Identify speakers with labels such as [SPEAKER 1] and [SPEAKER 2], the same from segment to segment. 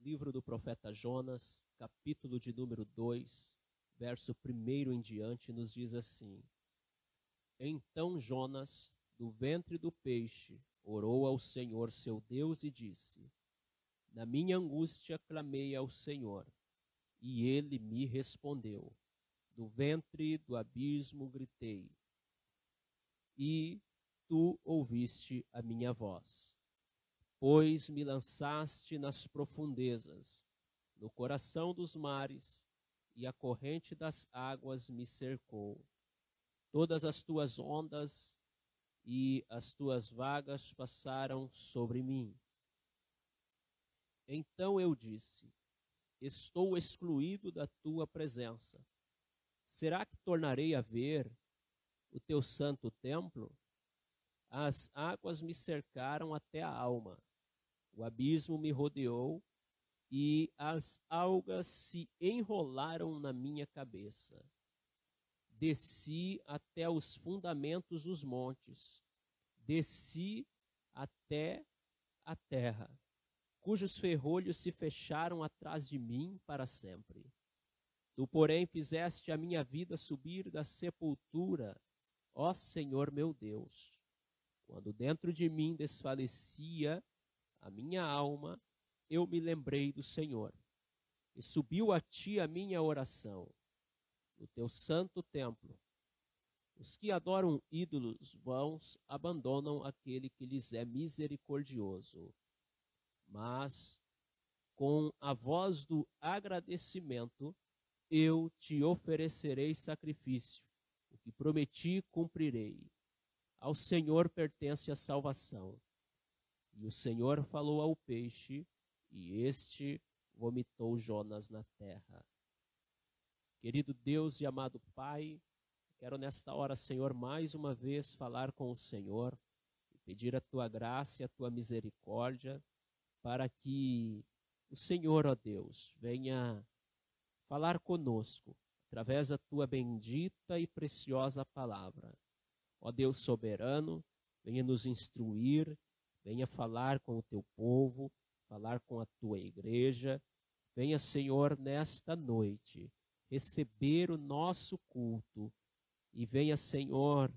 [SPEAKER 1] Livro do profeta Jonas, capítulo de número 2, verso 1 em diante, nos diz assim: Então Jonas, do ventre do peixe, orou ao Senhor seu Deus e disse: Na minha angústia clamei ao Senhor, e ele me respondeu. Do ventre do abismo gritei, e tu ouviste a minha voz. Pois me lançaste nas profundezas, no coração dos mares, e a corrente das águas me cercou. Todas as tuas ondas e as tuas vagas passaram sobre mim. Então eu disse: Estou excluído da tua presença. Será que tornarei a ver o teu santo templo? As águas me cercaram até a alma. O abismo me rodeou e as algas se enrolaram na minha cabeça. Desci até os fundamentos dos montes, desci até a terra, cujos ferrolhos se fecharam atrás de mim para sempre. Tu, porém, fizeste a minha vida subir da sepultura, ó Senhor meu Deus. Quando dentro de mim desfalecia a minha alma, eu me lembrei do Senhor, e subiu a ti a minha oração, no teu santo templo. Os que adoram ídolos vãos abandonam aquele que lhes é misericordioso. Mas, com a voz do agradecimento, eu te oferecerei sacrifício, o que prometi cumprirei. Ao Senhor pertence a salvação. E o Senhor falou ao peixe, e este vomitou Jonas na terra. Querido Deus e amado Pai, quero nesta hora, Senhor, mais uma vez falar com o Senhor e pedir a tua graça e a tua misericórdia para que o Senhor, ó Deus, venha falar conosco através da tua bendita e preciosa palavra. Ó Deus soberano, venha nos instruir, venha falar com o teu povo, falar com a tua igreja. Venha, Senhor, nesta noite, receber o nosso culto e venha, Senhor,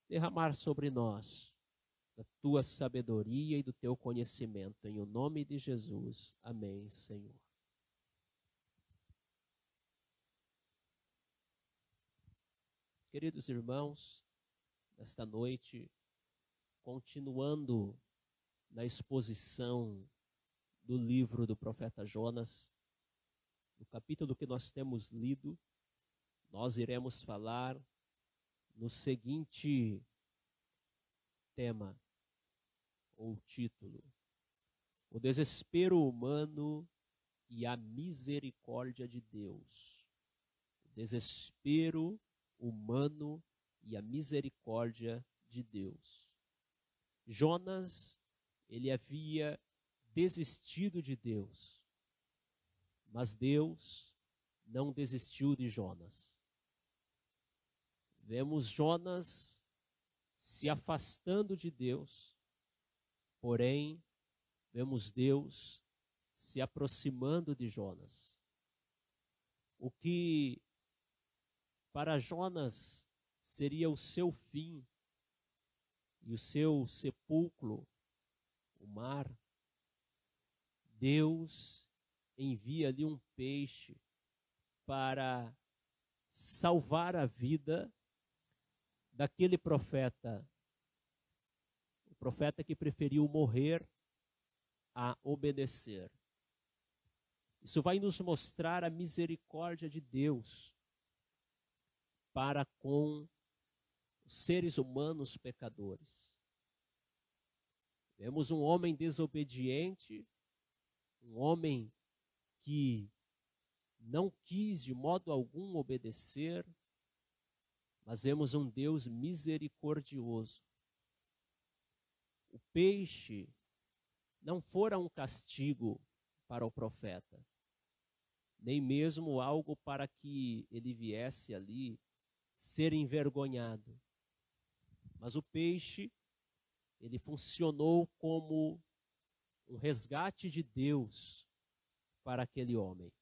[SPEAKER 1] derramar sobre nós da tua sabedoria e do teu conhecimento. Em o nome de Jesus. Amém, Senhor. Queridos irmãos, nesta noite, continuando na exposição do livro do profeta Jonas, no capítulo que nós temos lido, nós iremos falar no seguinte tema, ou título: o desespero humano e a misericórdia de Deus. O desespero humano e a misericórdia de Deus. Jonas, ele havia desistido de Deus, mas Deus não desistiu de Jonas. Vemos Jonas se afastando de Deus, porém, vemos Deus se aproximando de Jonas. O que para Jonas seria o seu fim e o seu sepulcro, o mar, Deus envia ali um peixe para salvar a vida daquele profeta, o profeta que preferiu morrer a obedecer. Isso vai nos mostrar a misericórdia de Deus para com os seres humanos pecadores. Vemos um homem desobediente, um homem que não quis de modo algum obedecer, mas vemos um Deus misericordioso. O peixe não fora um castigo para o profeta, nem mesmo algo para que ele viesse ali ser envergonhado. Mas o peixe, ele funcionou como um resgate de Deus para aquele homem.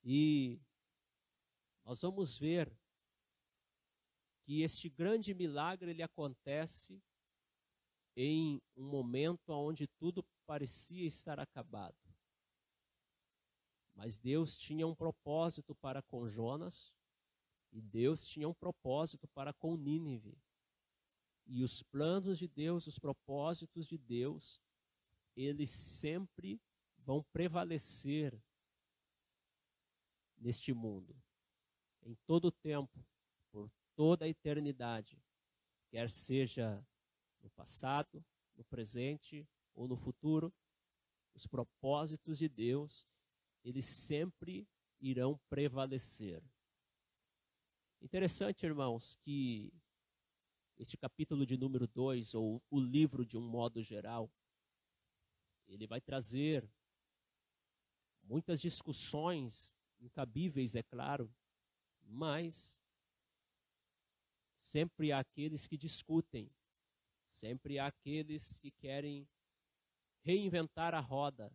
[SPEAKER 1] E nós vamos ver que este grande milagre ele acontece em um momento onde tudo parecia estar acabado. Mas Deus tinha um propósito para com Jonas e Deus tinha um propósito para com Nínive. E os planos de Deus, os propósitos de Deus, eles sempre vão prevalecer neste mundo, em todo o tempo, por toda a eternidade, quer seja no passado, no presente ou no futuro, os propósitos de Deus, eles sempre irão prevalecer. Interessante, irmãos, que este capítulo de número 2, ou o livro de um modo geral, ele vai trazer muitas discussões incabíveis, é claro, mas sempre há aqueles que discutem, sempre há aqueles que querem reinventar a roda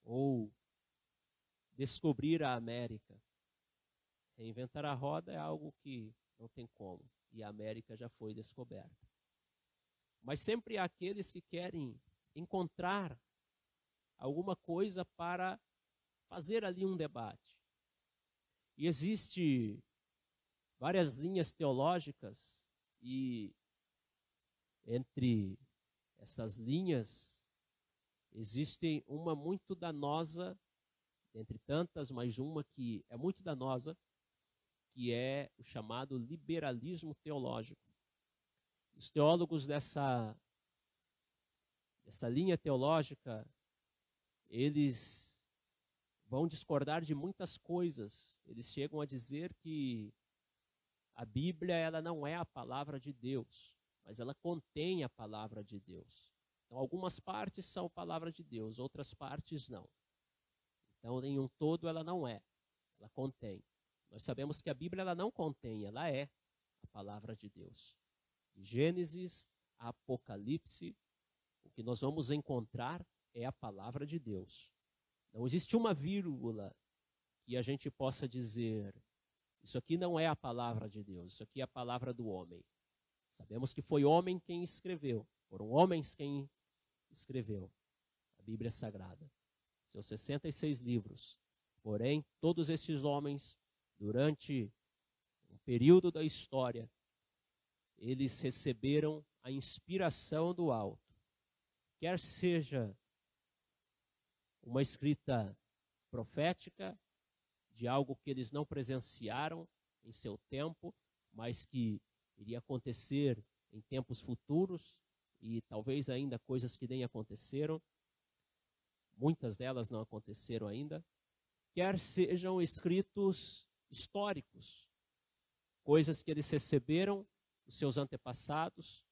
[SPEAKER 1] ou descobrir a América. Reinventar a roda é algo que não tem como, e a América já foi descoberta. Mas sempre há aqueles que querem encontrar alguma coisa para fazer ali um debate. E existe várias linhas teológicas, e entre essas linhas existe uma muito danosa, entre tantas, mas uma que é muito danosa, que é o chamado liberalismo teológico. Os teólogos dessa linha teológica, eles vão discordar de muitas coisas. Eles chegam a dizer que a Bíblia ela não é a palavra de Deus, mas ela contém a palavra de Deus. Então, algumas partes são palavra de Deus, outras partes não. Então, em um todo, ela não é, ela contém. Nós sabemos que a Bíblia ela não contém, ela é a palavra de Deus. De Gênesis a Apocalipse, o que nós vamos encontrar é a palavra de Deus. Não existe uma vírgula que a gente possa dizer, isso aqui não é a palavra de Deus, isso aqui é a palavra do homem. Sabemos que foi homem quem escreveu, foram homens quem escreveu a Bíblia Sagrada, seus 66 livros. Porém, todos esses homens, durante um período da história, eles receberam a inspiração do alto. Quer seja uma escrita profética de algo que eles não presenciaram em seu tempo, mas que iria acontecer em tempos futuros, e talvez ainda coisas que nem aconteceram, muitas delas não aconteceram ainda, quer sejam escritos históricos, coisas que eles receberam dos seus antepassados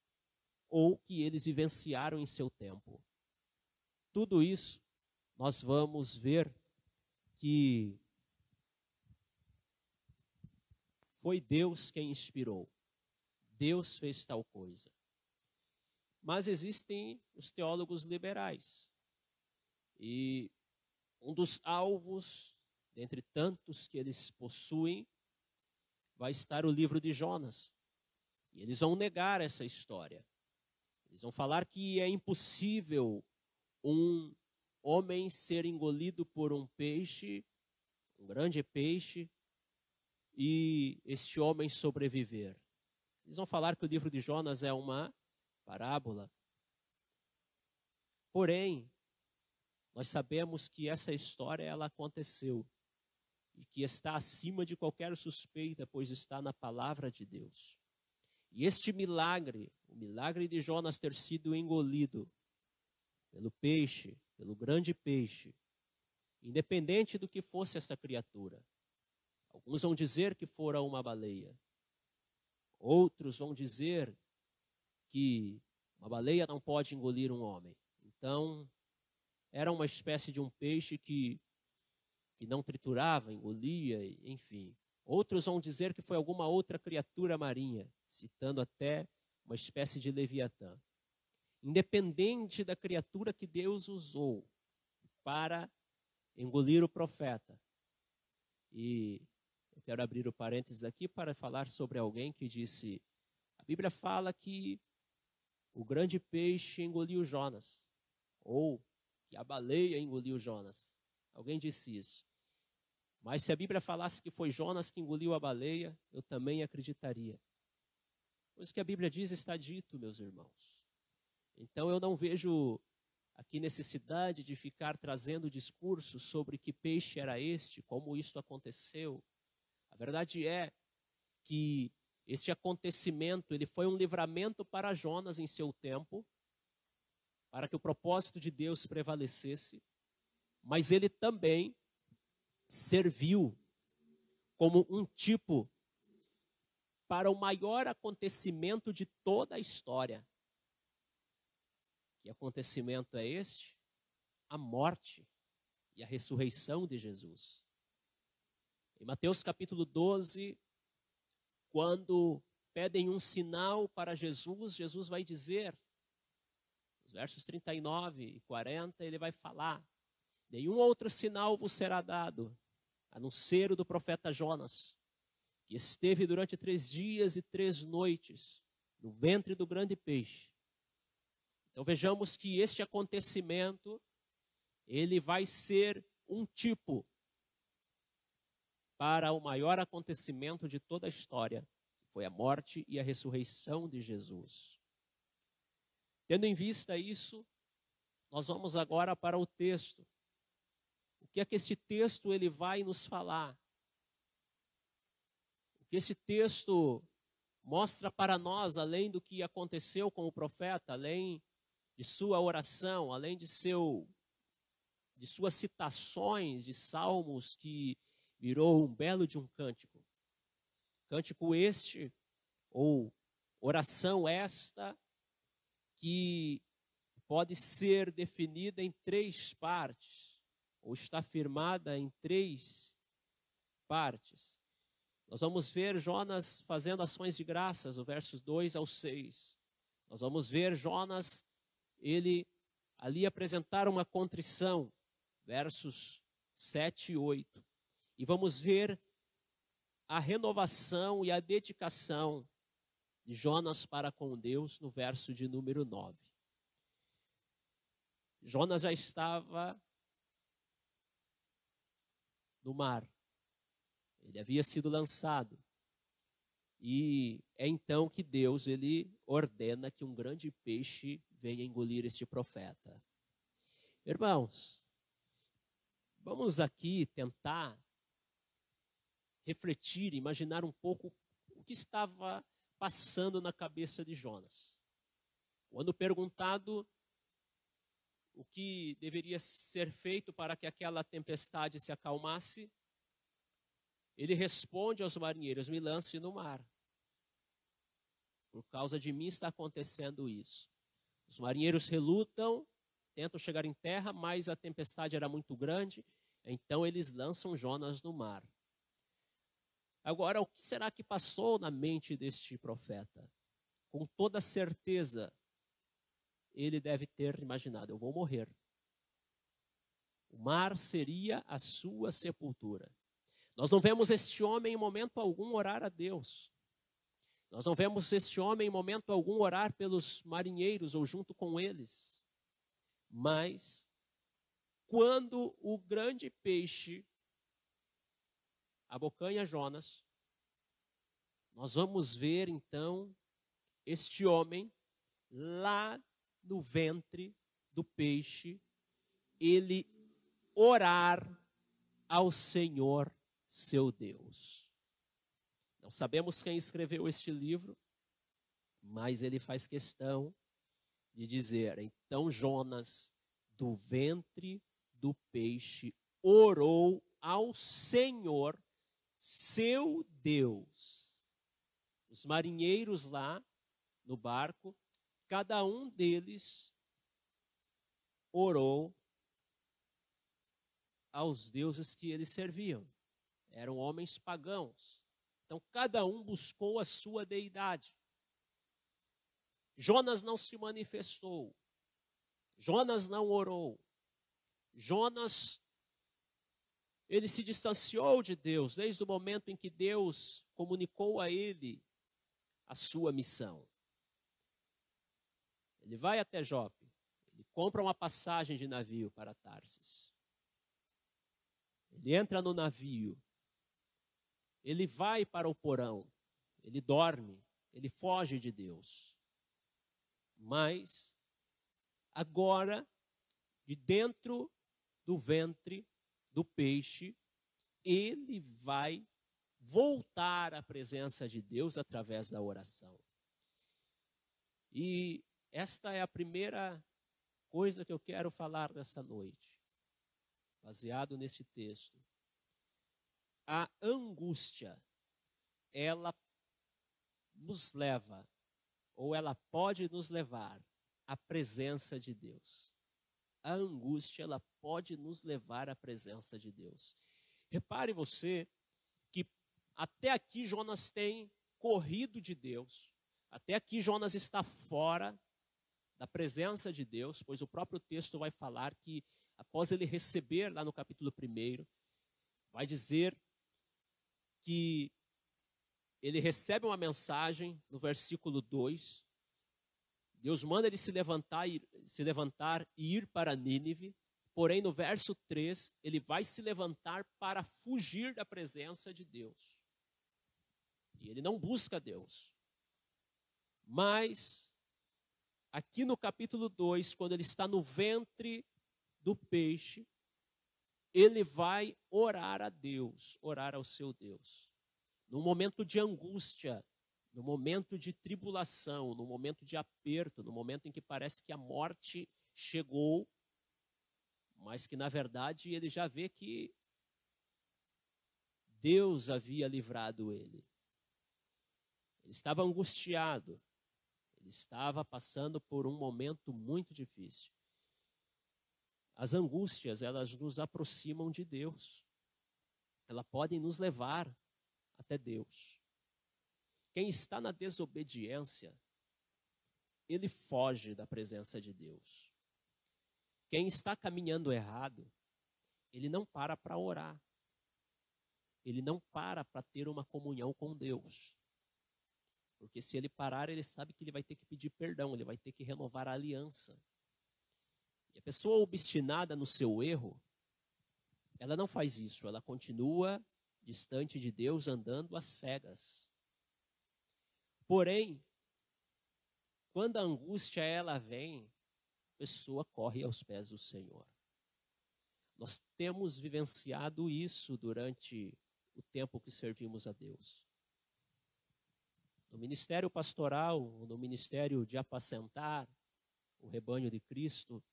[SPEAKER 1] ou que eles vivenciaram em seu tempo. Tudo isso nós vamos ver que foi Deus quem inspirou. Deus fez tal coisa. Mas existem os teólogos liberais. E um dos alvos, dentre tantos que eles possuem, vai estar o livro de Jonas. E eles vão negar essa história. Eles vão falar que é impossível um homem ser engolido por um peixe, um grande peixe, e este homem sobreviver. Eles vão falar que o livro de Jonas é uma parábola. Porém, nós sabemos que essa história ela aconteceu e que está acima de qualquer suspeita, pois está na palavra de Deus. E este milagre, o milagre de Jonas ter sido engolido pelo peixe, pelo grande peixe, independente do que fosse essa criatura. Alguns vão dizer que fora uma baleia. Outros vão dizer que uma baleia não pode engolir um homem. Então, era uma espécie de um peixe que não triturava, engolia, enfim. Outros vão dizer que foi alguma outra criatura marinha, citando até uma espécie de Leviatã. Independente da criatura que Deus usou, para engolir o profeta. E eu quero abrir o parênteses aqui para falar sobre alguém que disse, a Bíblia fala que o grande peixe engoliu Jonas, ou que a baleia engoliu Jonas. Alguém disse isso. Mas se a Bíblia falasse que foi Jonas que engoliu a baleia, eu também acreditaria. Pois o que a Bíblia diz está dito, meus irmãos. Então eu não vejo aqui necessidade de ficar trazendo discursos sobre que peixe era este, como isso aconteceu. A verdade é que este acontecimento, ele foi um livramento para Jonas em seu tempo, para que o propósito de Deus prevalecesse, mas ele também serviu como um tipo para o maior acontecimento de toda a história. Que acontecimento é este? A morte e a ressurreição de Jesus. Em Mateus capítulo 12, quando pedem um sinal para Jesus, Jesus vai dizer, nos versos 39 e 40, ele vai falar, nenhum outro sinal vos será dado, a não ser o do profeta Jonas, que esteve durante 3 dias e 3 noites no ventre do grande peixe. Então vejamos que este acontecimento, ele vai ser um tipo para o maior acontecimento de toda a história, que foi a morte e a ressurreição de Jesus. Tendo em vista isso, nós vamos agora para o texto. O que é que esse texto ele vai nos falar? O que esse texto mostra para nós, além do que aconteceu com o profeta, além de sua oração, além de suas citações de salmos que virou um belo de um cântico. Cântico este, ou oração esta, que pode ser definida em 3 partes, ou está firmada em 3 partes. Nós vamos ver Jonas fazendo ações de graças, do versos 2 ao 6. Nós vamos ver Jonas, ele ali apresentar uma contrição, versos 7 e 8. E vamos ver a renovação e a dedicação de Jonas para com Deus no verso de número 9. Jonas já estava no mar. Ele havia sido lançado. E é então que Deus ele ordena que um grande peixe venha engolir este profeta. Irmãos, vamos aqui tentar refletir, imaginar um pouco o que estava passando na cabeça de Jonas. Quando perguntado o que deveria ser feito para que aquela tempestade se acalmasse, ele responde aos marinheiros, me lance no mar. Por causa de mim está acontecendo isso. Os marinheiros relutam, tentam chegar em terra, mas a tempestade era muito grande, então eles lançam Jonas no mar. Agora, o que será que passou na mente deste profeta? Com toda certeza, ele deve ter imaginado, eu vou morrer. O mar seria a sua sepultura. Nós não vemos este homem em momento algum orar a Deus. Nós não vemos este homem em momento algum orar pelos marinheiros ou junto com eles. Mas, quando o grande peixe abocanha Jonas, nós vamos ver então este homem lá no ventre do peixe, ele orar ao Senhor seu Deus. Não sabemos quem escreveu este livro, mas ele faz questão de dizer, então Jonas, do ventre do peixe, orou ao Senhor seu Deus. Os marinheiros lá no barco, cada um deles orou aos deuses que eles serviam. Eram homens pagãos. Então cada um buscou a sua deidade. Jonas não se manifestou. Jonas não orou. Jonas, ele se distanciou de Deus desde o momento em que Deus comunicou a ele a sua missão. Ele vai até Jope, ele compra uma passagem de navio para Tarsis. Ele entra no navio, ele vai para o porão, ele dorme, ele foge de Deus. Mas, agora, de dentro do ventre do peixe, ele vai voltar à presença de Deus através da oração. E esta é a primeira coisa que eu quero falar nessa noite, baseado neste texto. A angústia, ela nos leva, ou ela pode nos levar à presença de Deus. A angústia, ela pode nos levar à presença de Deus. Repare você que até aqui Jonas tem corrido de Deus. Até aqui Jonas está fora da presença de Deus, pois o próprio texto vai falar que após ele receber, lá no capítulo 1, vai dizer que ele recebe uma mensagem no versículo 2. Deus manda ele se levantar e ir para Nínive. Porém, no verso 3, ele vai se levantar para fugir da presença de Deus. E ele não busca Deus. Mas, aqui no capítulo 2, quando ele está no ventre do peixe, ele vai orar a Deus, orar ao seu Deus. No momento de angústia, no momento de tribulação, no momento de aperto, no momento em que parece que a morte chegou, mas que na verdade ele já vê que Deus havia livrado ele. Ele estava angustiado, ele estava passando por um momento muito difícil. As angústias, elas nos aproximam de Deus. Elas podem nos levar até Deus. Quem está na desobediência, ele foge da presença de Deus. Quem está caminhando errado, ele não para orar. Ele não para ter uma comunhão com Deus. Porque se ele parar, ele sabe que ele vai ter que pedir perdão, ele vai ter que renovar a aliança. E a pessoa obstinada no seu erro, ela não faz isso, ela continua distante de Deus, andando às cegas. Porém, quando a angústia ela vem, a pessoa corre aos pés do Senhor. Nós temos vivenciado isso durante o tempo que servimos a Deus. No ministério pastoral, no ministério de apacentar o rebanho de Cristo,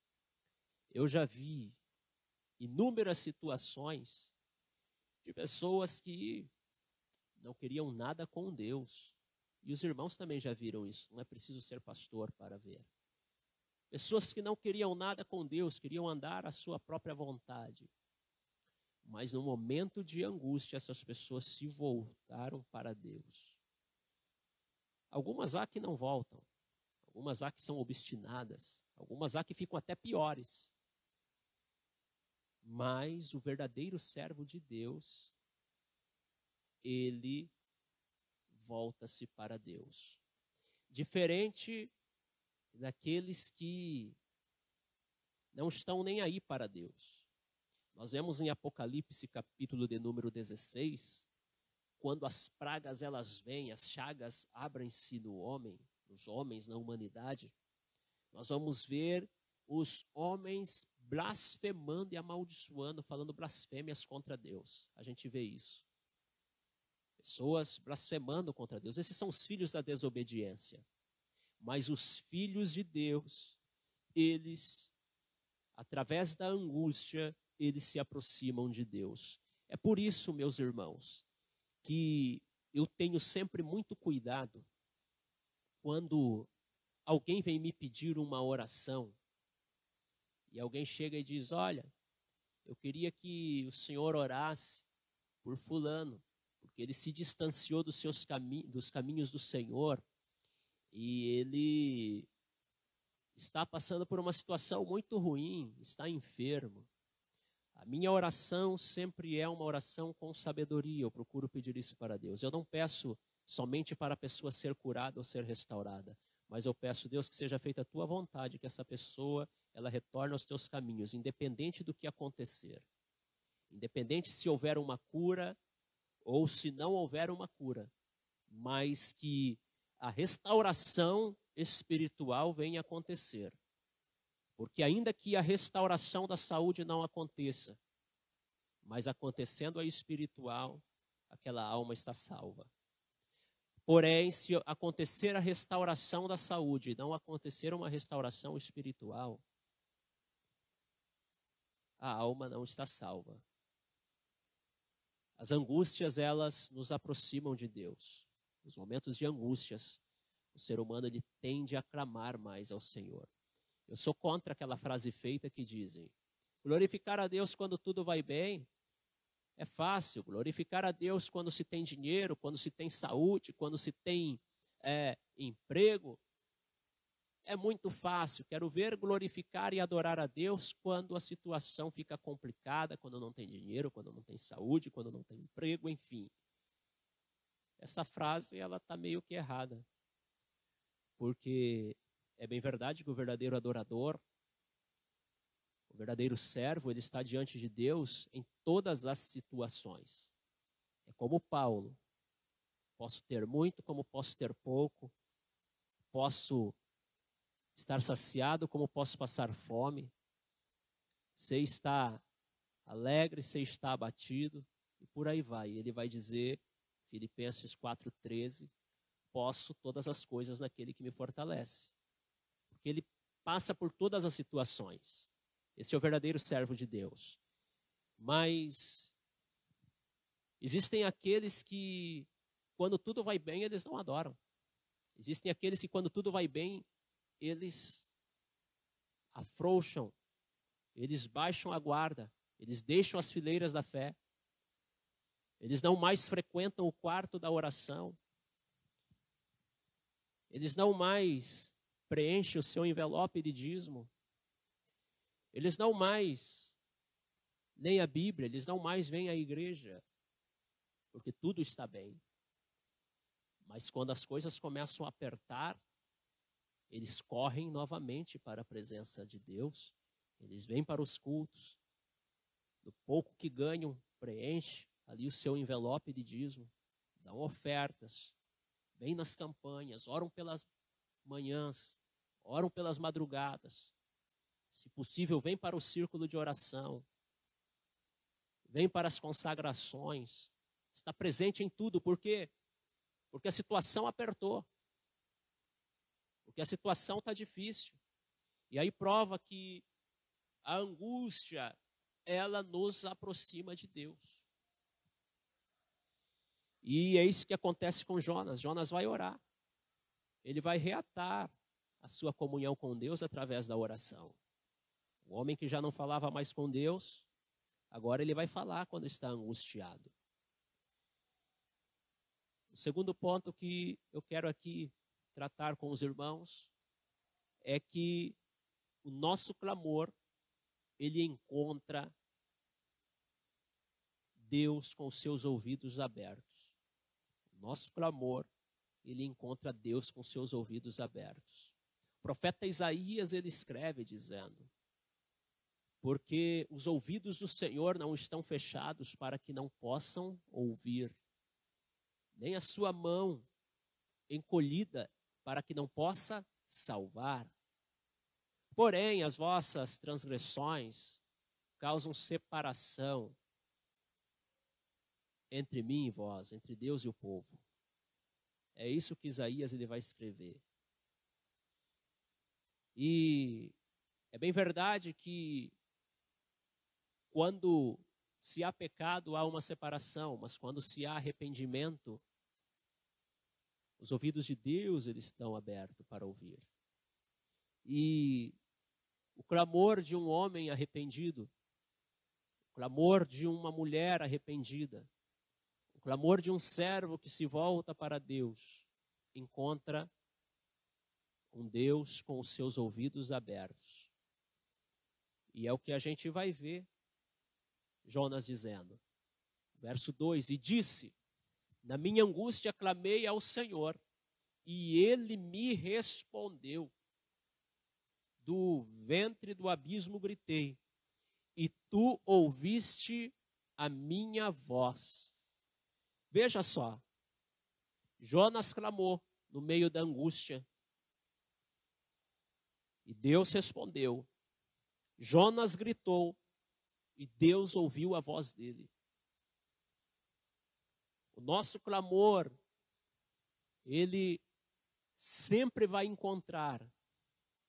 [SPEAKER 1] eu já vi inúmeras situações de pessoas que não queriam nada com Deus. E os irmãos também já viram isso, não é preciso ser pastor para ver. Pessoas que não queriam nada com Deus, queriam andar à sua própria vontade. Mas no momento de angústia, essas pessoas se voltaram para Deus. Algumas há que não voltam, algumas há que são obstinadas, algumas há que ficam até piores. Mas o verdadeiro servo de Deus, ele volta-se para Deus. Diferente daqueles que não estão nem aí para Deus. Nós vemos em Apocalipse, capítulo de número 16, quando as pragas elas vêm, as chagas abrem-se no homem, nos homens, na humanidade, nós vamos ver os homens blasfemando e amaldiçoando, falando blasfêmias contra Deus. A gente vê isso. Pessoas blasfemando contra Deus. Esses são os filhos da desobediência. Mas os filhos de Deus, eles, através da angústia, eles se aproximam de Deus. É por isso, meus irmãos, que eu tenho sempre muito cuidado quando alguém vem me pedir uma oração e alguém chega e diz: olha, eu queria que o senhor orasse por fulano, porque ele se distanciou dos caminhos do Senhor e ele está passando por uma situação muito ruim, está enfermo. A minha oração sempre é uma oração com sabedoria. Eu procuro pedir isso para Deus. Eu não peço somente para a pessoa ser curada ou ser restaurada, mas eu peço, Deus, que seja feita a tua vontade, que essa pessoa ela retorne aos teus caminhos, independente do que acontecer. Independente se houver uma cura ou se não houver uma cura, mas que a restauração espiritual venha acontecer. Porque ainda que a restauração da saúde não aconteça, mas acontecendo a espiritual, aquela alma está salva. Porém, se acontecer a restauração da saúde e não acontecer uma restauração espiritual, a alma não está salva. As angústias, elas nos aproximam de Deus. Nos momentos de angústias, o ser humano ele tende a clamar mais ao Senhor. Eu sou contra aquela frase feita que dizem: glorificar a Deus quando tudo vai bem é fácil. Glorificar a Deus quando se tem dinheiro, quando se tem saúde, quando se tem emprego, é muito fácil. Quero ver glorificar e adorar a Deus quando a situação fica complicada, quando não tem dinheiro, quando não tem saúde, quando não tem emprego, enfim. Essa frase ela está meio que errada, porque é bem verdade que o verdadeiro adorador, o verdadeiro servo, ele está diante de Deus em todas as situações. É como Paulo. Posso ter muito, como posso ter pouco. Posso estar saciado, como posso passar fome. Sei estar alegre, sei estar abatido. E por aí vai. Ele vai dizer, Filipenses 4,13, posso todas as coisas naquele que me fortalece. Porque ele passa por todas as situações. Esse é o verdadeiro servo de Deus. Mas existem aqueles que, quando tudo vai bem, eles não adoram. Existem aqueles que, quando tudo vai bem, eles afrouxam, eles baixam a guarda, eles deixam as fileiras da fé. Eles não mais frequentam o quarto da oração. Eles não mais preenchem o seu envelope de dízimo. Eles não mais leem a Bíblia, eles não mais vêm à igreja, porque tudo está bem. Mas quando as coisas começam a apertar, eles correm novamente para a presença de Deus, eles vêm para os cultos, do pouco que ganham, preenche ali o seu envelope de dízimo, dão ofertas, vêm nas campanhas, oram pelas manhãs, oram pelas madrugadas, se possível, vêm para o círculo de oração, vêm para as consagrações, está presente em tudo, por quê? Porque a situação apertou, porque a situação está difícil, e aí prova que a angústia, ela nos aproxima de Deus. E é isso que acontece com Jonas. Jonas vai orar. Ele vai reatar a sua comunhão com Deus através da oração. O homem que já não falava mais com Deus, agora ele vai falar quando está angustiado. O segundo ponto que eu quero aqui tratar com os irmãos é que o nosso clamor, ele encontra Deus com os seus ouvidos abertos. Nosso clamor, ele encontra Deus com seus ouvidos abertos. O profeta Isaías, ele escreve dizendo: porque os ouvidos do Senhor não estão fechados para que não possam ouvir, nem a sua mão encolhida para que não possa salvar. Porém, as vossas transgressões causam separação entre mim e vós, entre Deus e o povo. É isso que Isaías ele vai escrever. E é bem verdade que quando se há pecado há uma separação, mas quando se há arrependimento, os ouvidos de Deus eles estão abertos para ouvir. E o clamor de um homem arrependido, o clamor de uma mulher arrependida, o clamor de um servo que se volta para Deus, encontra um Deus com os seus ouvidos abertos. E é o que a gente vai ver Jonas dizendo, verso 2, e disse, na minha angústia clamei ao Senhor, e ele me respondeu. Do ventre do abismo gritei, e tu ouviste a minha voz. Veja só, Jonas clamou no meio da angústia, e Deus respondeu. Jonas gritou, e Deus ouviu a voz dele. O nosso clamor, ele sempre vai encontrar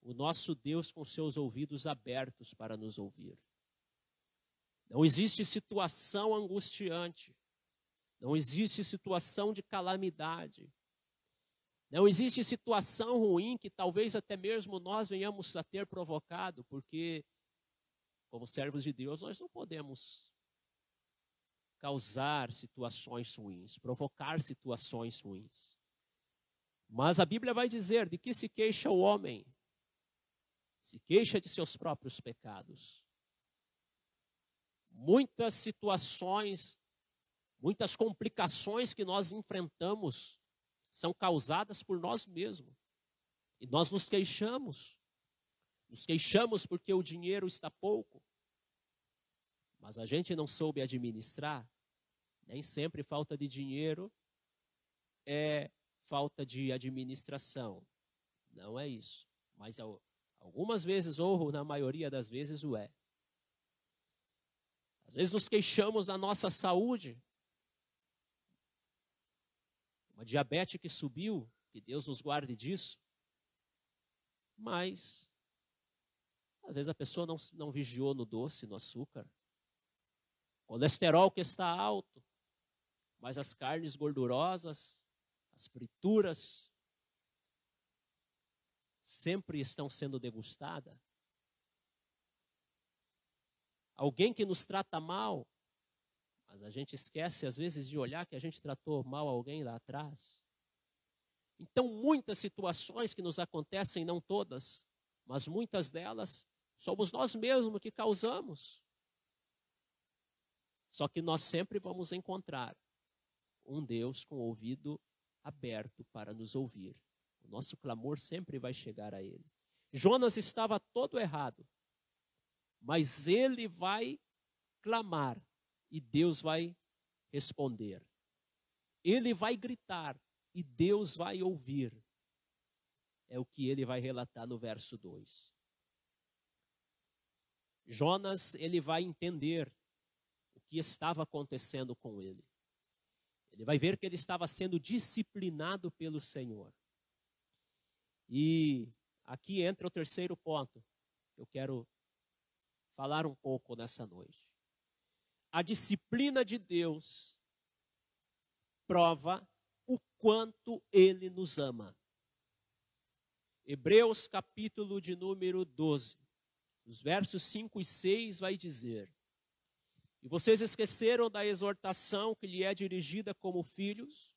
[SPEAKER 1] o nosso Deus com seus ouvidos abertos para nos ouvir. Não existe situação angustiante, não existe situação de calamidade, não existe situação ruim que talvez até mesmo nós venhamos a ter provocado, porque, como servos de Deus, nós não podemos causar situações ruins, provocar situações ruins. Mas a Bíblia vai dizer, de que se queixa o homem? Se queixa de seus próprios pecados. Muitas situações, muitas complicações que nós enfrentamos são causadas por nós mesmos. E nós nos queixamos. Nos queixamos porque o dinheiro está pouco. Mas a gente não soube administrar. Nem sempre falta de dinheiro é falta de administração. Não é isso. Mas algumas vezes, ou na maioria das vezes, o é. Às vezes nos queixamos da nossa saúde. Uma diabetes que subiu, que Deus nos guarde disso. Mas, às vezes a pessoa não vigiou no doce, no açúcar. Colesterol que está alto, mas as carnes gordurosas, as frituras, sempre estão sendo degustadas. Alguém que nos trata mal, mas a gente esquece às vezes de olhar que a gente tratou mal alguém lá atrás. Então, muitas situações que nos acontecem, não todas, mas muitas delas, somos nós mesmos que causamos. Só que nós sempre vamos encontrar um Deus com o ouvido aberto para nos ouvir. O nosso clamor sempre vai chegar a Ele. Jonas estava todo errado, mas ele vai clamar e Deus vai responder. Ele vai gritar e Deus vai ouvir. É o que ele vai relatar no verso 2. Jonas, ele vai entender o que estava acontecendo com ele. Ele vai ver que ele estava sendo disciplinado pelo Senhor. E aqui entra o terceiro ponto que eu quero falar um pouco nessa noite. A disciplina de Deus prova o quanto Ele nos ama. Hebreus capítulo de número 12, os versos 5 e 6 vai dizer: e vocês esqueceram da exortação que lhe é dirigida como filhos?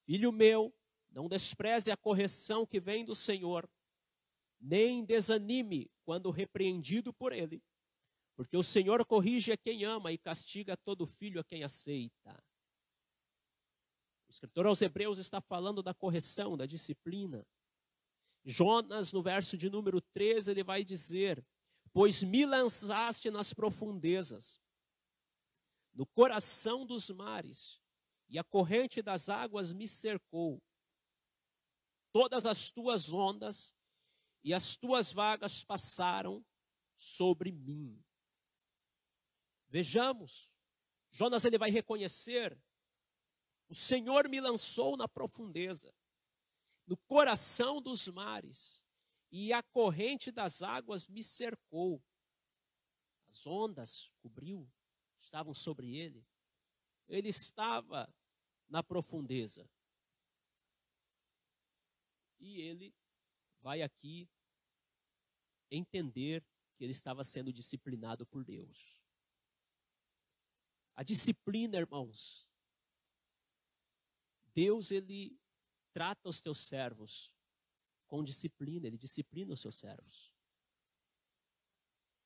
[SPEAKER 1] Filho meu, não despreze a correção que vem do Senhor, nem desanime quando repreendido por Ele, porque o Senhor corrige a quem ama e castiga todo filho a quem aceita. O escritor aos Hebreus está falando da correção, da disciplina. Jonas, no verso de número 13, ele vai dizer: pois me lançaste nas profundezas, no coração dos mares, e a corrente das águas me cercou. Todas as tuas ondas e as tuas vagas passaram sobre mim. Vejamos, Jonas ele vai reconhecer: o Senhor me lançou na profundeza, no coração dos mares, e a corrente das águas me cercou. As ondas estavam sobre ele. Ele estava na profundeza. E ele vai aqui entender que ele estava sendo disciplinado por Deus. A disciplina, irmãos, Deus, ele trata os teus servos com disciplina, ele disciplina os seus servos.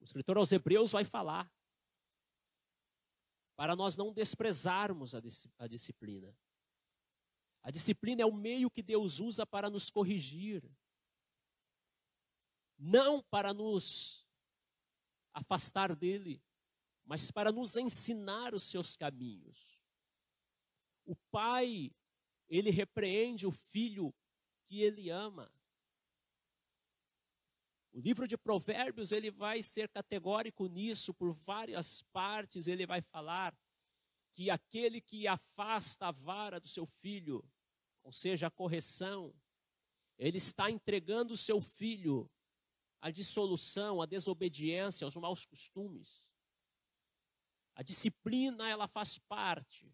[SPEAKER 1] O escritor aos Hebreus vai falar para nós não desprezarmos a disciplina. A disciplina é o meio que Deus usa para nos corrigir, não para nos afastar dele, mas para nos ensinar os seus caminhos. O pai, ele repreende o filho que ele ama. O livro de Provérbios, ele vai ser categórico nisso, por várias partes ele vai falar que aquele que afasta a vara do seu filho, ou seja, a correção, ele está entregando o seu filho à dissolução, à desobediência, aos maus costumes. A disciplina, ela faz parte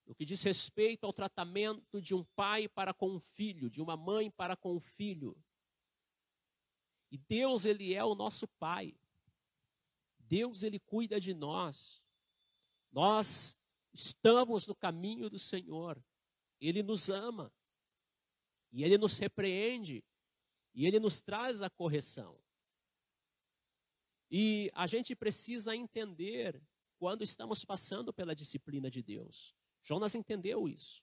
[SPEAKER 1] no que diz respeito ao tratamento de um pai para com um filho, de uma mãe para com um filho. E Deus, ele é o nosso pai. Deus, ele cuida de nós. Nós estamos no caminho do Senhor. Ele nos ama. E ele nos repreende. E ele nos traz a correção. E a gente precisa entender quando estamos passando pela disciplina de Deus. Jonas entendeu isso.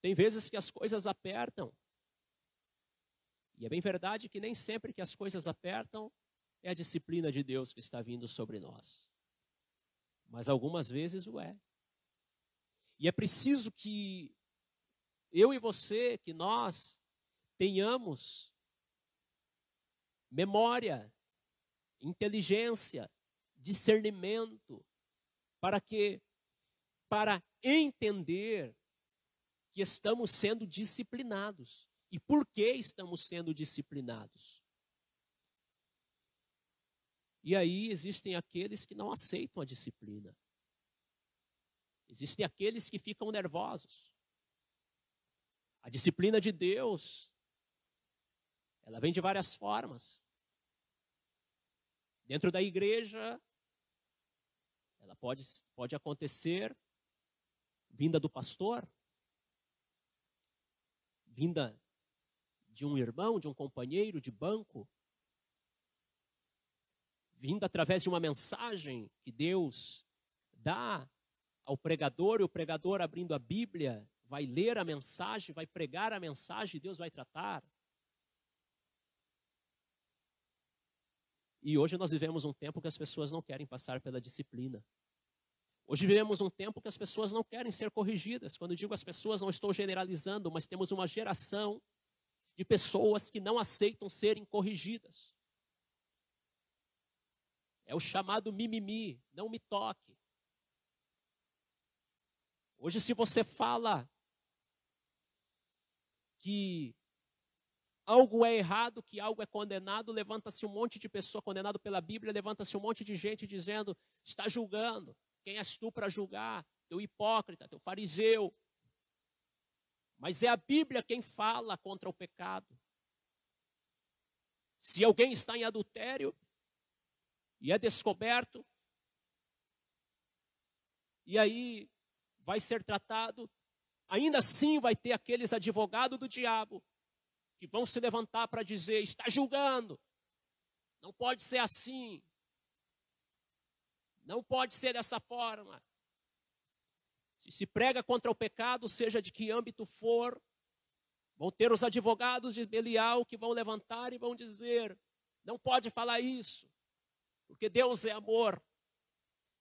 [SPEAKER 1] Tem vezes que as coisas apertam. E é bem verdade que nem sempre que as coisas apertam é a disciplina de Deus que está vindo sobre nós. Mas algumas vezes o é. E é preciso que eu e você, que nós tenhamos memória, inteligência, discernimento, para entender que estamos sendo disciplinados. E por que estamos sendo disciplinados? E aí existem aqueles que não aceitam a disciplina. Existem aqueles que ficam nervosos. A disciplina de Deus, ela vem de várias formas. Dentro da igreja, ela pode acontecer vinda do pastor, vinda de um irmão, de um companheiro de banco, vinda através de uma mensagem que Deus dá ao pregador, e o pregador, abrindo a Bíblia, vai ler a mensagem, vai pregar a mensagem e Deus vai tratar. E hoje nós vivemos um tempo que as pessoas não querem passar pela disciplina. Hoje vivemos um tempo que as pessoas não querem ser corrigidas. Quando digo as pessoas, não estou generalizando, mas temos uma geração de pessoas que não aceitam serem corrigidas. É o chamado mimimi, não me toque. Hoje, se você fala que algo é errado, que algo é condenado, levanta-se um monte de pessoa condenado pela Bíblia, levanta-se um monte de gente dizendo, está julgando. Quem és tu para julgar? Teu hipócrita, teu fariseu. Mas é a Bíblia quem fala contra o pecado. Se alguém está em adultério e é descoberto, e aí vai ser tratado, ainda assim vai ter aqueles advogados do diabo que vão se levantar para dizer, está julgando, não pode ser assim, não pode ser dessa forma. Se prega contra o pecado, seja de que âmbito for, vão ter os advogados de Belial que vão levantar e vão dizer, não pode falar isso, porque Deus é amor.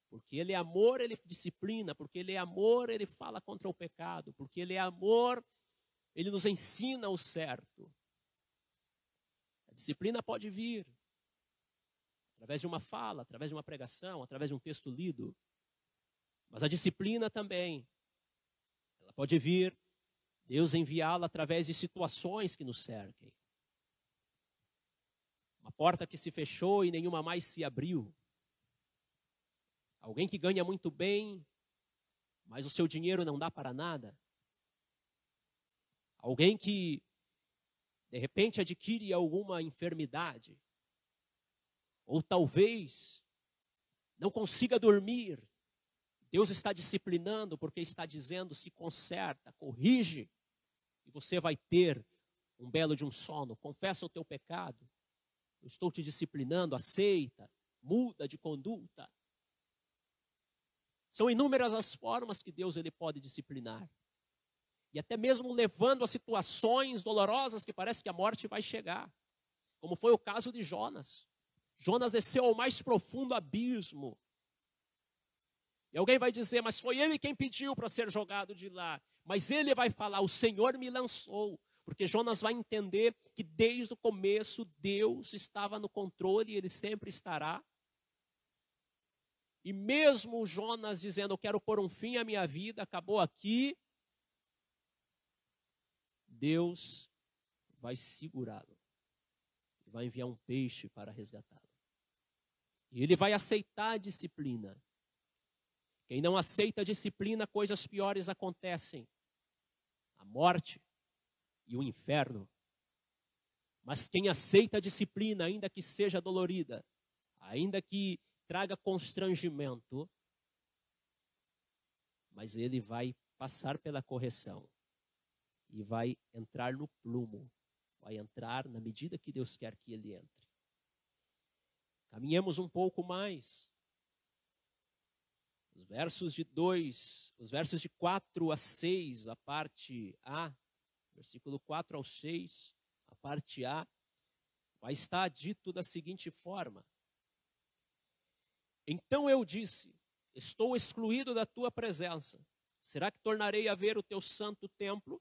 [SPEAKER 1] Porque Ele é amor, Ele disciplina. Porque Ele é amor, Ele fala contra o pecado. Porque Ele é amor, Ele nos ensina o certo. A disciplina pode vir através de uma fala, através de uma pregação, através de um texto lido. Mas a disciplina também, ela pode vir, Deus enviá-la através de situações que nos cerquem. Uma porta que se fechou e nenhuma mais se abriu. Alguém que ganha muito bem, mas o seu dinheiro não dá para nada. Alguém que, de repente, adquire alguma enfermidade. Ou talvez não consiga dormir. Deus está disciplinando porque está dizendo, se conserta, corrige, e você vai ter um belo de um sono. Confessa o teu pecado. Eu estou te disciplinando, aceita, muda de conduta. São inúmeras as formas que Deus ele pode disciplinar. E até mesmo levando a situações dolorosas que parece que a morte vai chegar. Como foi o caso de Jonas. Jonas desceu ao mais profundo abismo. E alguém vai dizer, mas foi ele quem pediu para ser jogado de lá. Mas ele vai falar, o Senhor me lançou. Porque Jonas vai entender que desde o começo Deus estava no controle e ele sempre estará. E mesmo Jonas dizendo, eu quero pôr um fim à minha vida, acabou aqui, Deus vai segurá-lo. Vai enviar um peixe para resgatá-lo. E ele vai aceitar a disciplina. Quem não aceita a disciplina, coisas piores acontecem. A morte e o inferno. Mas quem aceita a disciplina, ainda que seja dolorida, ainda que traga constrangimento, mas ele vai passar pela correção e vai entrar no plumo, vai entrar na medida que Deus quer que ele entre. Caminhemos um pouco mais. Os versos de 4 a 6, a parte A, versículo 4 ao 6, a parte A, vai estar dito da seguinte forma: então eu disse, estou excluído da tua presença. Será que tornarei a ver o teu santo templo?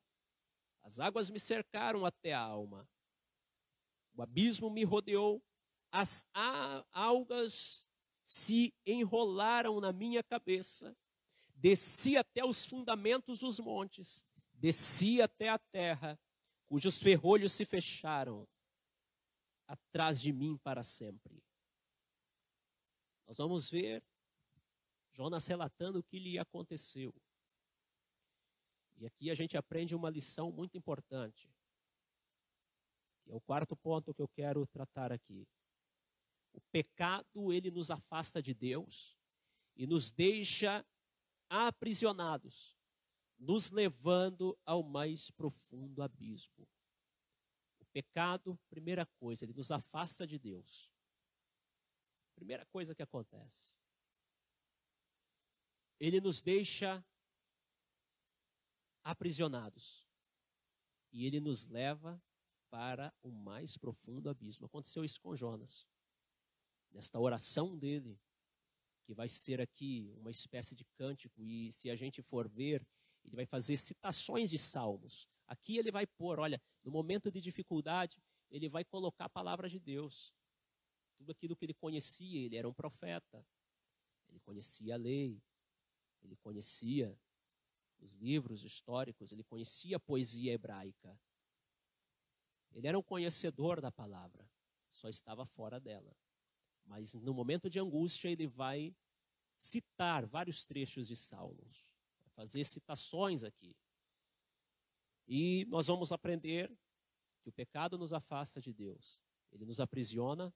[SPEAKER 1] As águas me cercaram até a alma. O abismo me rodeou. As algas se enrolaram na minha cabeça. Desci até os fundamentos dos montes. Desci até a terra, cujos ferrolhos se fecharam atrás de mim para sempre. Nós vamos ver Jonas relatando o que lhe aconteceu. E aqui a gente aprende uma lição muito importante. Que é o quarto ponto que eu quero tratar aqui. O pecado, ele nos afasta de Deus e nos deixa aprisionados, nos levando ao mais profundo abismo. O pecado, primeira coisa, ele nos afasta de Deus. Primeira coisa que acontece. Ele nos deixa aprisionados. E ele nos leva para o mais profundo abismo. Aconteceu isso com Jonas. Nesta oração dele, que vai ser aqui uma espécie de cântico, e se a gente for ver, ele vai fazer citações de salmos. Aqui ele vai pôr, olha, no momento de dificuldade, ele vai colocar a palavra de Deus. Tudo aquilo que ele conhecia, ele era um profeta. Ele conhecia a lei, ele conhecia os livros históricos, ele conhecia a poesia hebraica. Ele era um conhecedor da palavra, só estava fora dela. Mas no momento de angústia ele vai citar vários trechos de salmos, vai fazer citações aqui. E nós vamos aprender que o pecado nos afasta de Deus, ele nos aprisiona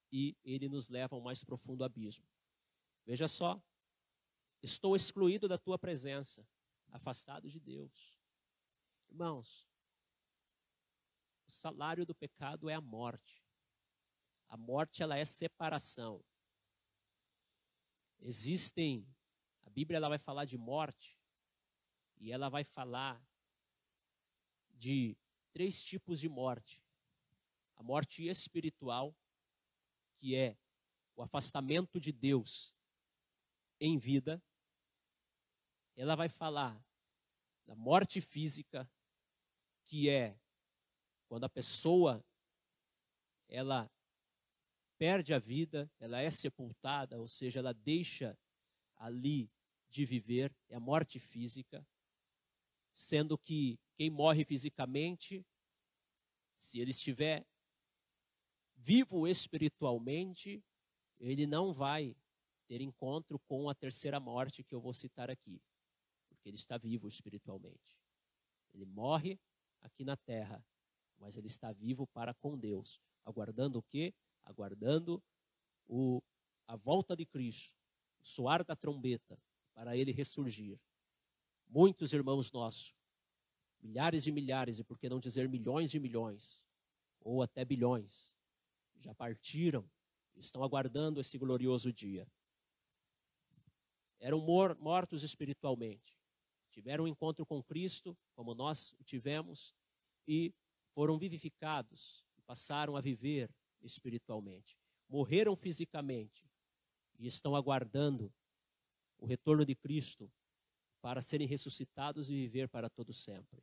[SPEAKER 1] e ele nos leva ao mais profundo abismo. Veja só, estou excluído da tua presença, afastado de Deus. Irmãos, o salário do pecado é a morte. A morte, ela é separação. A Bíblia ela vai falar de morte, e ela vai falar de 3 tipos de morte. A morte espiritual, que é o afastamento de Deus em vida. Ela vai falar da morte física, que é quando a pessoa ela perde a vida, ela é sepultada, ou seja, ela deixa ali de viver, é a morte física, sendo que quem morre fisicamente, se ele estiver vivo espiritualmente, ele não vai ter encontro com a terceira morte que eu vou citar aqui, porque ele está vivo espiritualmente. Ele morre aqui na terra, mas ele está vivo para com Deus, aguardando o quê? Aguardando a volta de Cristo, o soar da trombeta, para ele ressurgir. Muitos irmãos nossos, milhares de milhares, e por que não dizer milhões de milhões, ou até bilhões, já partiram e estão aguardando esse glorioso dia. eram mortos espiritualmente. Tiveram um encontro com Cristo, como nós o tivemos, e foram vivificados, e passaram a viver espiritualmente. Morreram fisicamente e estão aguardando o retorno de Cristo para serem ressuscitados e viver para todo sempre.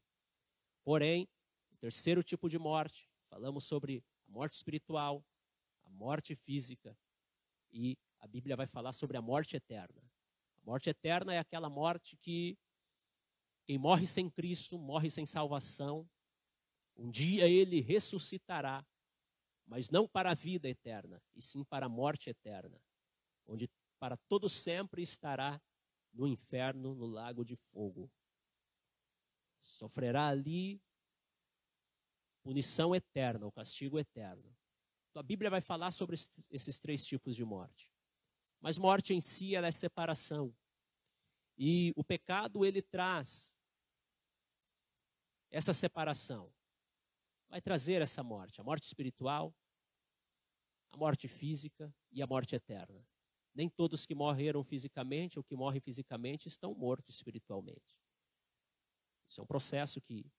[SPEAKER 1] Porém, o terceiro tipo de morte, falamos sobre a morte espiritual, a morte física, e a Bíblia vai falar sobre a morte eterna. A morte eterna é aquela morte que quem morre sem Cristo, morre sem salvação. Um dia ele ressuscitará, mas não para a vida eterna, e sim para a morte eterna, onde para todo sempre estará no inferno, no lago de fogo. Sofrerá ali punição eterna, o castigo eterno. Então, a Bíblia vai falar sobre esses três tipos de morte. Mas morte em si, ela é separação. E o pecado, ele traz essa separação. Vai trazer essa morte, a morte espiritual, a morte física e a morte eterna. Nem todos que morreram fisicamente ou que morrem fisicamente estão mortos espiritualmente. Isso é um processo que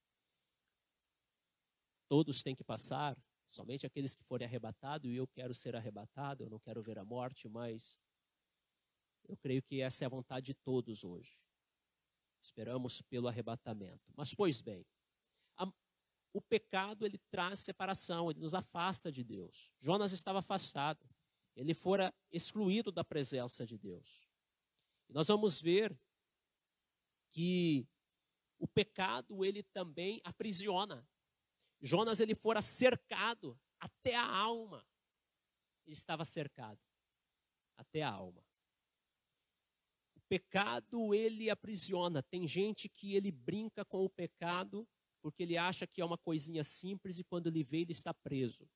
[SPEAKER 1] todos têm que passar, somente aqueles que forem arrebatados, e eu quero ser arrebatado, eu não quero ver a morte, mas eu creio que essa é a vontade de todos hoje. Esperamos pelo arrebatamento. Mas, pois bem, o pecado, ele traz separação, ele nos afasta de Deus. Jonas estava afastado, ele fora excluído da presença de Deus. E nós vamos ver que o pecado, ele também aprisiona. Jonas, ele fora cercado até a alma. Ele estava cercado até a alma. O pecado, ele aprisiona. Tem gente que ele brinca com o pecado porque ele acha que é uma coisinha simples e quando ele vê, ele está preso.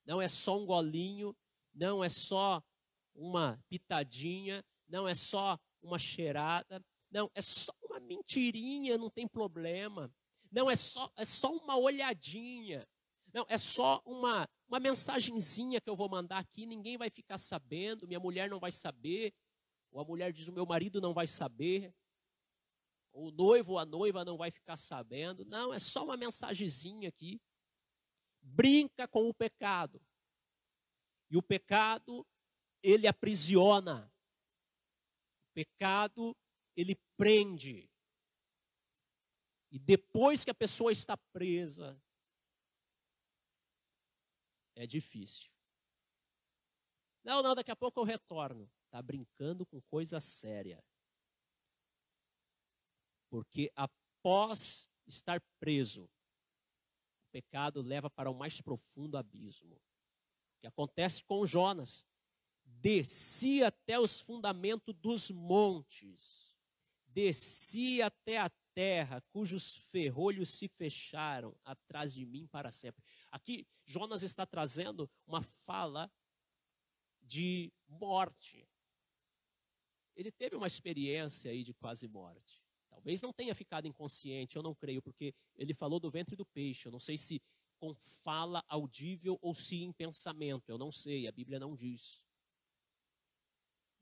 [SPEAKER 1] Não é só um golinho, não é só uma pitadinha, não é só uma cheirada, não, é só uma mentirinha, não tem problema. Não, é só uma olhadinha. Não, é só uma mensagenzinha que eu vou mandar aqui, ninguém vai ficar sabendo, minha mulher não vai saber, ou a mulher diz, o meu marido não vai saber, ou o noivo ou a noiva não vai ficar sabendo. Não, é só uma mensagenzinha aqui. Brinca com o pecado. E o pecado, ele aprisiona. O pecado, ele prende. E depois que a pessoa está presa, é difícil. Não, daqui a pouco eu retorno. Está brincando com coisa séria. Porque após estar preso, o pecado leva para o mais profundo abismo. O que acontece com Jonas? Descia até os fundamentos dos montes, descia até a terra, cujos ferrolhos se fecharam atrás de mim para sempre. Aqui, Jonas está trazendo uma fala de morte. Ele teve uma experiência aí de quase morte. Talvez não tenha ficado inconsciente, eu não creio, porque ele falou do ventre do peixe. Eu não sei se com fala audível ou se em pensamento, eu não sei, a Bíblia não diz.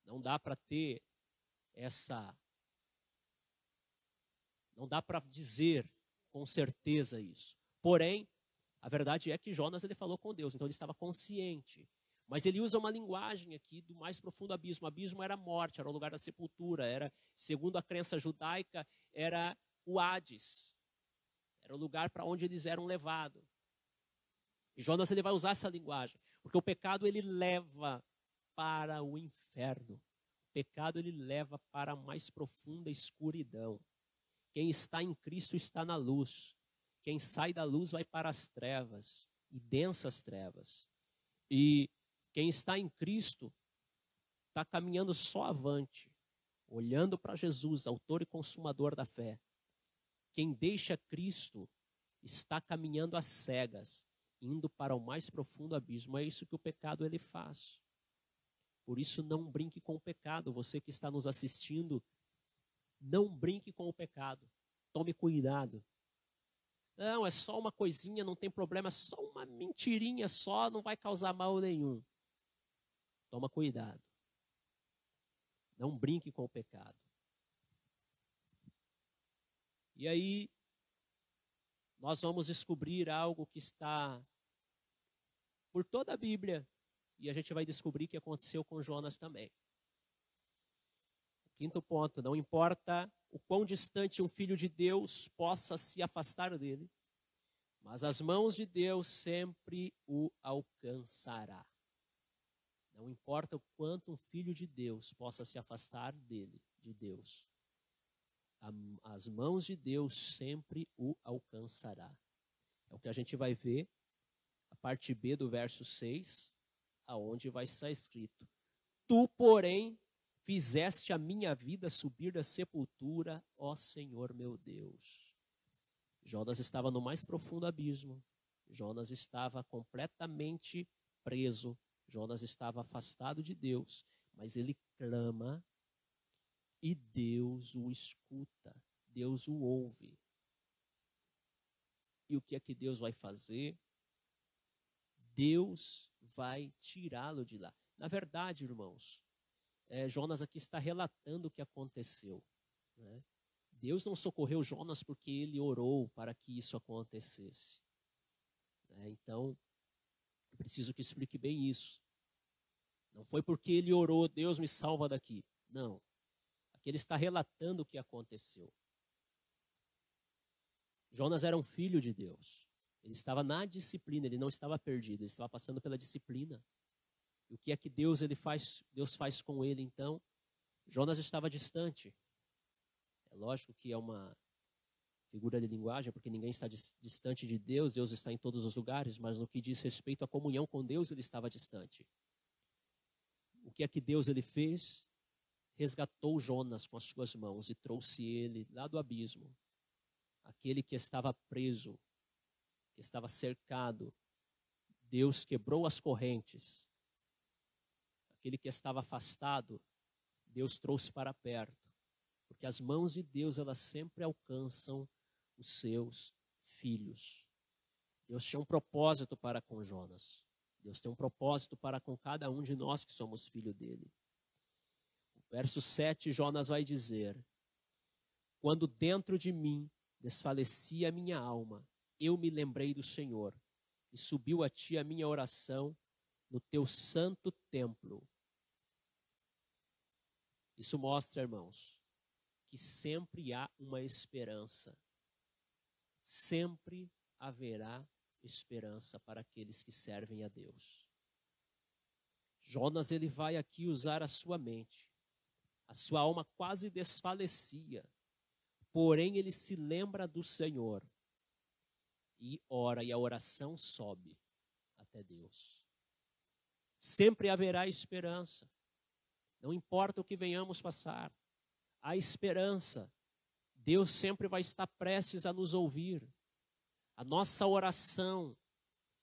[SPEAKER 1] Não dá para ter não dá para dizer com certeza isso. Porém, a verdade é que Jonas, ele falou com Deus, então ele estava consciente. Mas ele usa uma linguagem aqui do mais profundo abismo. O abismo era a morte, era o lugar da sepultura, era, segundo a crença judaica, era o Hades. Era o lugar para onde eles eram levados. E Jonas, ele vai usar essa linguagem, porque o pecado, ele leva para o inferno. O pecado, ele leva para a mais profunda escuridão. Quem está em Cristo está na luz. Quem sai da luz vai para as trevas, e densas trevas. E quem está em Cristo está caminhando só avante, olhando para Jesus, autor e consumador da fé. Quem deixa Cristo está caminhando às cegas, indo para o mais profundo abismo. É isso que o pecado ele faz. Por isso, não brinque com o pecado. Você que está nos assistindo, não brinque com o pecado. Tome cuidado. Não, é só uma coisinha, não tem problema, é só uma mentirinha só, não vai causar mal nenhum. Toma cuidado. Não brinque com o pecado. E aí, nós vamos descobrir algo que está por toda a Bíblia. E a gente vai descobrir que aconteceu com Jonas também. Quinto ponto, não importa o quão distante um filho de Deus possa se afastar dele, mas as mãos de Deus sempre o alcançará. Não importa o quanto um filho de Deus possa se afastar dele, de Deus, as mãos de Deus sempre o alcançará. É o que a gente vai ver, a parte B do verso 6, aonde vai estar escrito: Tu, porém, fizeste a minha vida subir da sepultura, ó Senhor meu Deus. Jonas estava no mais profundo abismo. Jonas estava completamente preso. Jonas estava afastado de Deus. Mas ele clama e Deus o escuta. Deus o ouve. E o que é que Deus vai fazer? Deus vai tirá-lo de lá. Na verdade, irmãos, Jonas aqui está relatando o que aconteceu, né? Deus não socorreu Jonas porque ele orou para que isso acontecesse, né? Então, eu preciso que explique bem isso. Não foi porque ele orou, Deus me salva daqui. Não. Aqui ele está relatando o que aconteceu. Jonas era um filho de Deus. Ele estava na disciplina, ele não estava perdido, ele estava passando pela disciplina. E o que é que Deus faz com ele então? Jonas estava distante. É lógico que é uma figura de linguagem, porque ninguém está distante de Deus, Deus está em todos os lugares, mas no que diz respeito à comunhão com Deus, ele estava distante. O que é que Deus fez? Resgatou Jonas com as suas mãos e trouxe ele lá do abismo. Aquele que estava preso, que estava cercado, Deus quebrou as correntes. Aquele que estava afastado, Deus trouxe para perto. Porque as mãos de Deus, elas sempre alcançam os seus filhos. Deus tinha um propósito para com Jonas. Deus tem um propósito para com cada um de nós que somos filho dele. O verso 7, Jonas vai dizer: Quando dentro de mim desfalecia a minha alma, eu me lembrei do Senhor, e subiu a ti a minha oração no teu santo templo. Isso mostra, irmãos, que sempre há uma esperança. Sempre haverá esperança para aqueles que servem a Deus. Jonas, ele vai aqui usar a sua mente. A sua alma quase desfalecia. Porém, ele se lembra do Senhor. E ora, e a oração sobe até Deus. Sempre haverá esperança. Não importa o que venhamos passar. Há esperança. Deus sempre vai estar prestes a nos ouvir. A nossa oração,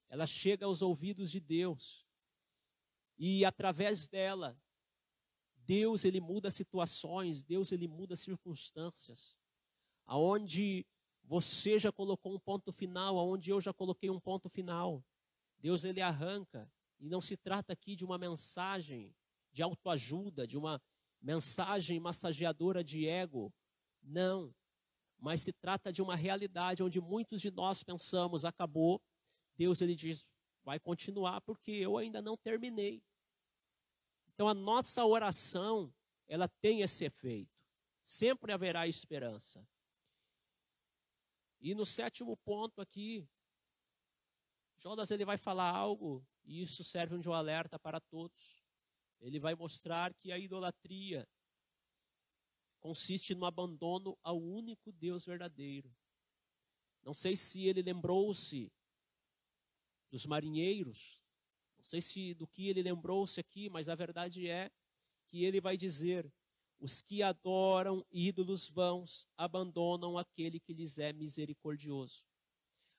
[SPEAKER 1] ela chega aos ouvidos de Deus. E através dela, Deus, ele muda situações, Deus, ele muda circunstâncias. Aonde você já colocou um ponto final, aonde eu já coloquei um ponto final, Deus, ele arranca. E não se trata aqui de uma mensagem de autoajuda, de uma mensagem massageadora de ego. Não. Mas se trata de uma realidade onde muitos de nós pensamos, acabou. Deus, ele diz, vai continuar porque eu ainda não terminei. Então a nossa oração, ela tem esse efeito. Sempre haverá esperança. E no 7º ponto aqui, Jonas, ele vai falar algo, e isso serve de um alerta para todos. Ele vai mostrar que a idolatria consiste no abandono ao único Deus verdadeiro. Não sei se ele lembrou-se dos marinheiros, não sei se do que ele lembrou-se aqui, mas a verdade é que ele vai dizer: os que adoram ídolos vãos abandonam aquele que lhes é misericordioso.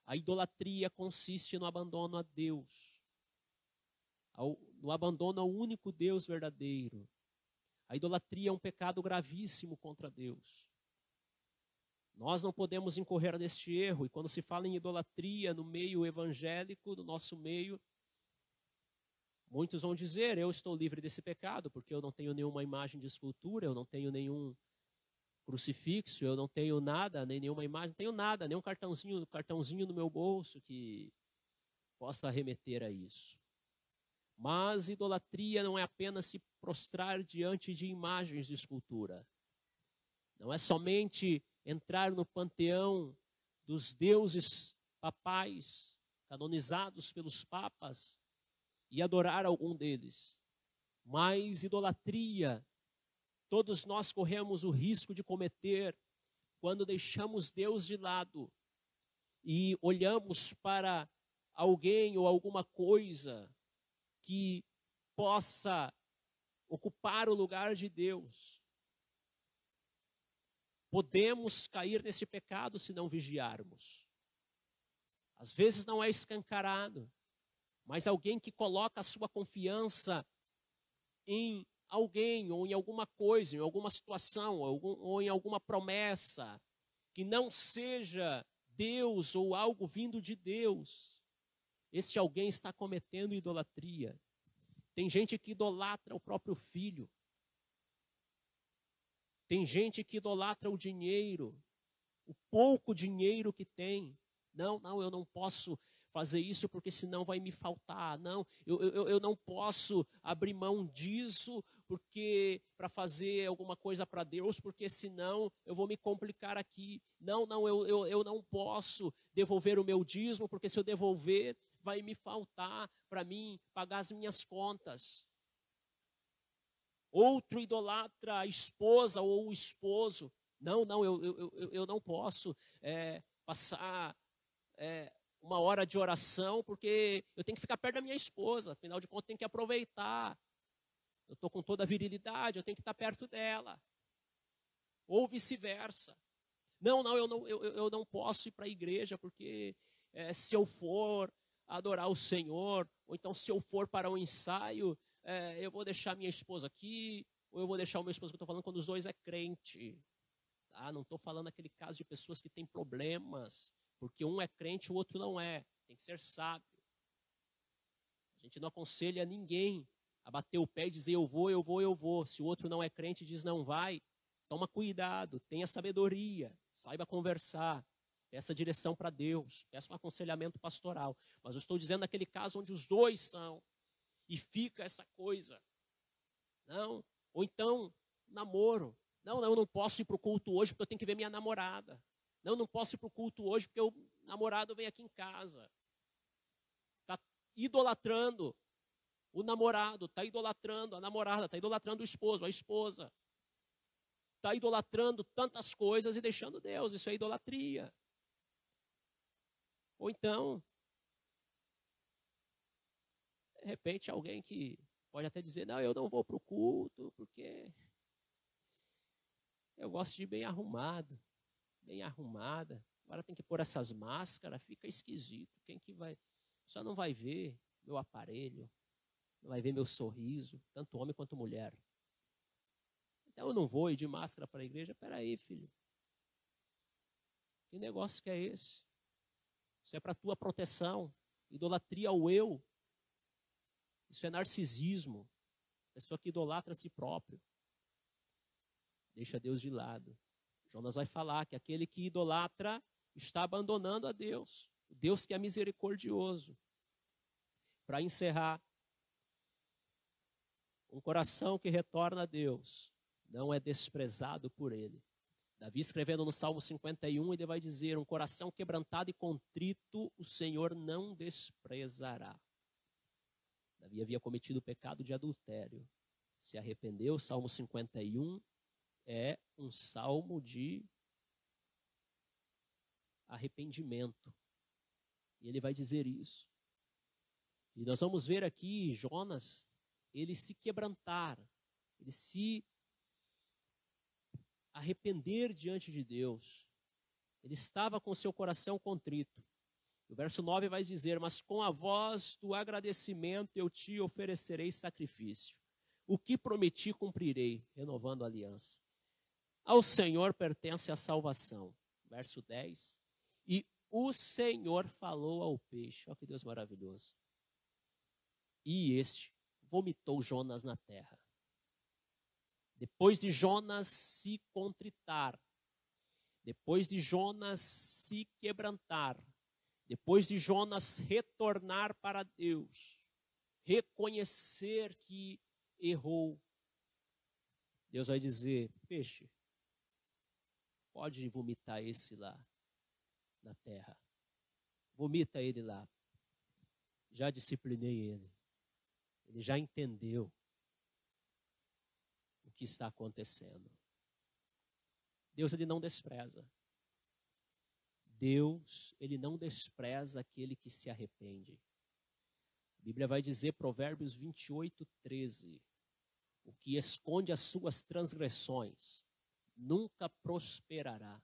[SPEAKER 1] A idolatria consiste no abandono a Deus, no abandono ao único Deus verdadeiro. A idolatria é um pecado gravíssimo contra Deus. Nós não podemos incorrer neste erro. E quando se fala em idolatria no meio evangélico, no nosso meio, Muitos vão dizer, eu estou livre desse pecado, porque eu não tenho nenhuma imagem de escultura, eu não tenho nenhum crucifixo, eu não tenho nada, nem nenhuma imagem, não tenho nada, nenhum cartãozinho no meu bolso que possa remeter a isso. Mas idolatria não é apenas se prostrar diante de imagens de escultura. Não é somente entrar no panteão dos deuses papais, canonizados pelos papas, e adorar algum deles. Mas idolatria, todos nós corremos o risco de cometer quando deixamos Deus de lado e olhamos para alguém ou alguma coisa que possa ocupar o lugar de Deus. Podemos cair nesse pecado se não vigiarmos. Às vezes não é escancarado, mas alguém que coloca a sua confiança em alguém, ou em alguma coisa, em alguma situação, ou em alguma promessa, que não seja Deus ou algo vindo de Deus, este alguém está cometendo idolatria. Tem gente que idolatra o próprio filho. Tem gente que idolatra o dinheiro, o pouco dinheiro que tem. Não, eu não posso fazer isso porque senão vai me faltar. Não, eu não posso abrir mão disso porque para fazer alguma coisa para Deus, porque senão eu vou me complicar aqui. Não, eu não posso devolver o meu dízimo, porque se eu devolver vai me faltar para mim pagar as minhas contas. Outro idolatra a esposa ou o esposo. Não, eu não posso passar uma hora de oração, porque eu tenho que ficar perto da minha esposa, afinal de contas, eu tenho que aproveitar. Eu estou com toda a virilidade, eu tenho que estar perto dela. Ou vice-versa. Não, eu não posso ir para a igreja, porque se eu for adorar o Senhor, ou então se eu for para um ensaio, eu vou deixar minha esposa aqui, ou eu vou deixar o meu esposo, que eu estou falando quando os dois é crente. Tá? Não estou falando aquele caso de pessoas que têm problemas, porque um é crente e o outro não é. Tem que ser sábio. A gente não aconselha ninguém a bater o pé e dizer eu vou. Se o outro não é crente e diz não vai, toma cuidado, tenha sabedoria, saiba conversar, peça direção para Deus, peça um aconselhamento pastoral. Mas eu estou dizendo naquele caso onde os dois são, e fica essa coisa. Não, ou então, namoro. Não, eu não posso ir para o culto hoje porque eu tenho que ver minha namorada. Não posso ir para o culto hoje porque o namorado vem aqui em casa. Está idolatrando o namorado, está idolatrando a namorada, está idolatrando o esposo, a esposa. Está idolatrando tantas coisas e deixando Deus. Isso é idolatria. Ou então, de repente, alguém que pode até dizer, não, eu não vou para o culto porque eu gosto de ir bem arrumado. Bem arrumada, agora tem que pôr essas máscaras, fica esquisito. Quem que vai? Só não vai ver meu aparelho, não vai ver meu sorriso, tanto homem quanto mulher. Então eu não vou ir de máscara para a igreja. Peraí, filho. Que negócio que é esse? Isso é para tua proteção. Idolatria ao eu. Isso é narcisismo. Pessoa que idolatra a si próprio. Deixa Deus de lado. Jonas vai falar que aquele que idolatra está abandonando a Deus. O Deus que é misericordioso. Para encerrar, um coração que retorna a Deus não é desprezado por ele. Davi escrevendo no Salmo 51, ele vai dizer, um coração quebrantado e contrito, o Senhor não desprezará. Davi havia cometido o pecado de adultério. Se arrependeu, Salmo 51 é um salmo de arrependimento. E ele vai dizer isso. E nós vamos ver aqui Jonas, ele se quebrantar, ele se arrepender diante de Deus. Ele estava com seu coração contrito. O verso 9 vai dizer, mas com a voz do agradecimento eu te oferecerei sacrifício. O que prometi cumprirei, renovando a aliança. Ao Senhor pertence a salvação. Verso 10. E o Senhor falou ao peixe. Olha que Deus maravilhoso. E este vomitou Jonas na terra. Depois de Jonas se contritar, depois de Jonas se quebrantar, depois de Jonas retornar para Deus, reconhecer que errou, Deus vai dizer: peixe, pode vomitar esse lá na terra. Vomita ele lá. Já disciplinei ele. Ele já entendeu o que está acontecendo. Deus, ele não despreza. Deus, ele não despreza aquele que se arrepende. A Bíblia vai dizer, Provérbios 28, 13, o que esconde as suas transgressões nunca prosperará,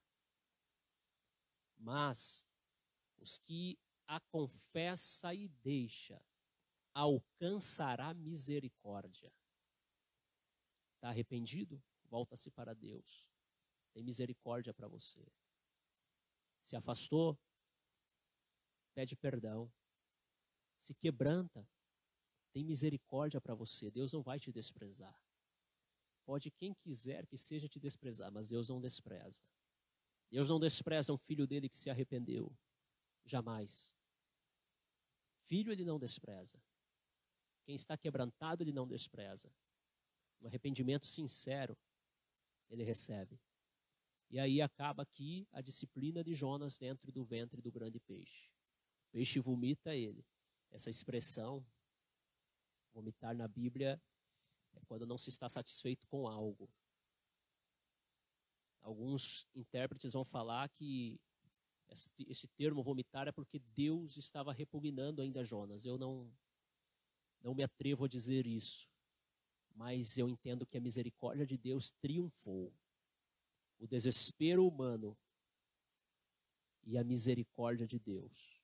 [SPEAKER 1] mas os que a confessa e deixa alcançará misericórdia. Está arrependido? Volta-se para Deus. Tem misericórdia para você. Se afastou? Pede perdão. Se quebranta? Tem misericórdia para você. Deus não vai te desprezar. Pode quem quiser que seja te desprezar, mas Deus não despreza. Deus não despreza um filho dele que se arrependeu. Jamais. Filho ele não despreza. Quem está quebrantado ele não despreza. Um arrependimento sincero ele recebe. E aí acaba aqui a disciplina de Jonas dentro do ventre do grande peixe. O peixe vomita ele. Essa expressão, vomitar na Bíblia, é quando não se está satisfeito com algo. Alguns intérpretes vão falar que esse termo vomitar é porque Deus estava repugnando ainda Jonas. Eu não me atrevo a dizer isso, mas eu entendo que a misericórdia de Deus triunfou. O desespero humano e a misericórdia de Deus